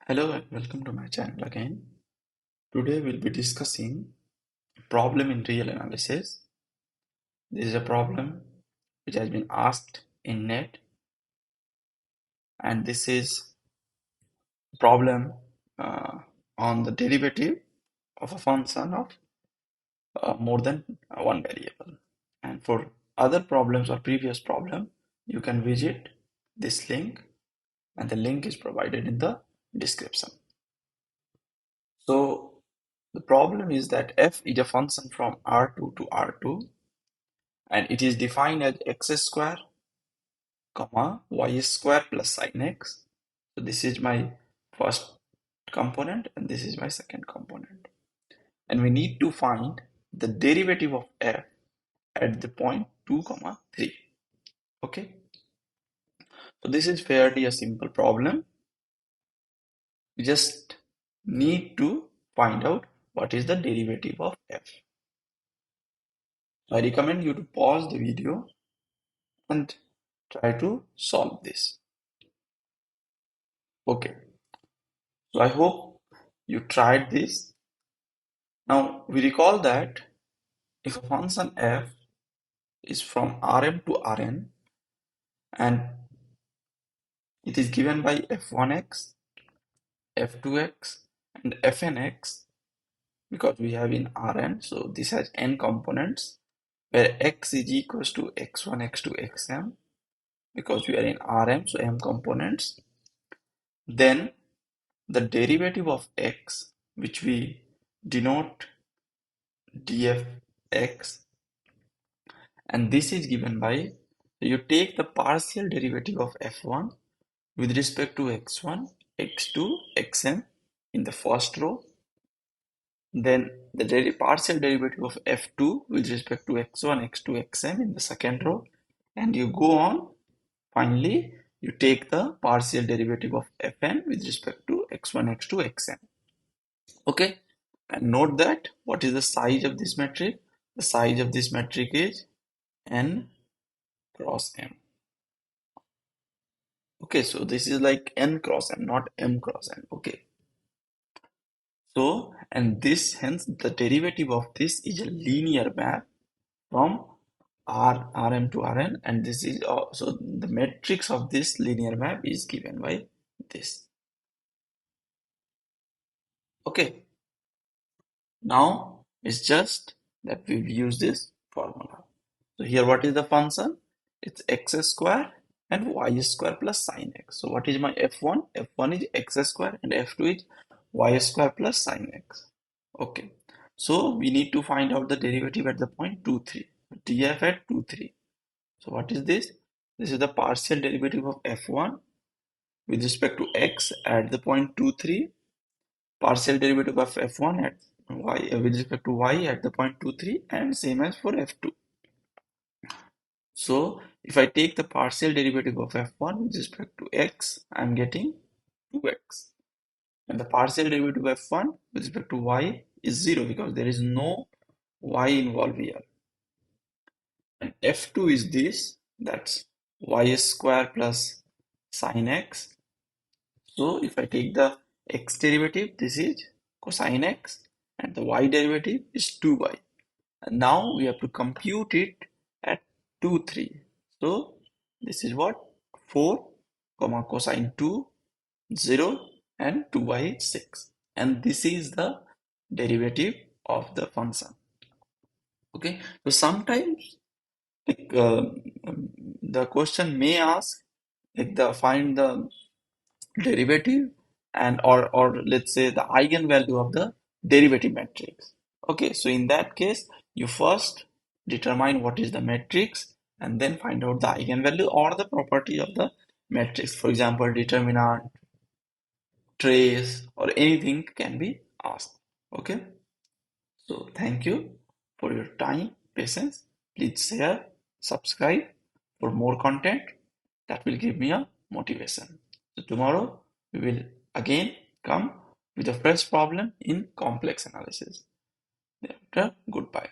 Hello and welcome to my channel again. Today we'll be discussing problem in real analysis. This is a problem which has been asked in NET, and this is a problem on the derivative of a function of more than one variable. And for other problems or previous problem, you can visit this link, and the link is provided in the description. So the problem is that f is a function from R2 to R2, and it is defined as x square comma y square plus sin x. So this is my first component and this is my second component. And we need to find the derivative of f at the point 2 comma 3. Okay. So this is fairly a simple problem. We just need to find out what is the derivative of f. So I recommend you to pause the video and try to solve this. Okay. So I hope you tried this. Now we recall that if a function f is from Rm to Rn and it is given by f1x, f2x and fnx, because we have in Rn, so this has n components where x is equals to x1, x2, xm, because we are in Rm, so m components, then the derivative of x, which we denote dfx, and this is given by, you take the partial derivative of f1 with respect to x1, x2, xm in the first row, then the partial derivative of f2 with respect to x1, x2, xm in the second row, and you go on. Finally, you take the partial derivative of fn with respect to x1, x2, xm. Okay, and note that what is the size of this metric? The size of this metric is n cross m. Okay, so this is like n cross m, not m cross n. Okay, so and this, hence the derivative of this is a linear map from Rm to Rn, and this is so the matrix of this linear map is given by this. Okay, now it's just that we've used this formula. So here what is the function? It's x square and y square plus sin x. So what is my f1? f1 is x square and f2 is y square plus sin x. Okay, so we need to find out the derivative at the point 2, 3. df at 2, 3. So what is this? This is the partial derivative of f1 with respect to x at the point 2, 3. Partial derivative of f1 at y with respect to y at the point 2, 3, and same as for f2. So if I take the partial derivative of f1 with respect to x, I'm getting 2x. And the partial derivative of f1 with respect to y is 0 because there is no y involved here. And f2 is this, that's y square plus sin x. So if I take the x derivative, this is cosine x, and the y derivative is 2y. And now we have to compute it at 2, 3. So this is what? 4, comma cosine 2, 0, and 2y is 6. And this is the derivative of the function. Okay, so sometimes like, the question may ask like find the derivative and or let's say the eigenvalue of the derivative matrix. Okay, so in that case, you first determine what is the matrix and then find out the eigenvalue or the property of the matrix. For example, determinant, trace, or anything can be asked. Okay, so thank you for your time, patience. Please share, subscribe for more content that will give me a motivation. So tomorrow we will again come with a fresh problem in complex analysis. Thereafter, goodbye.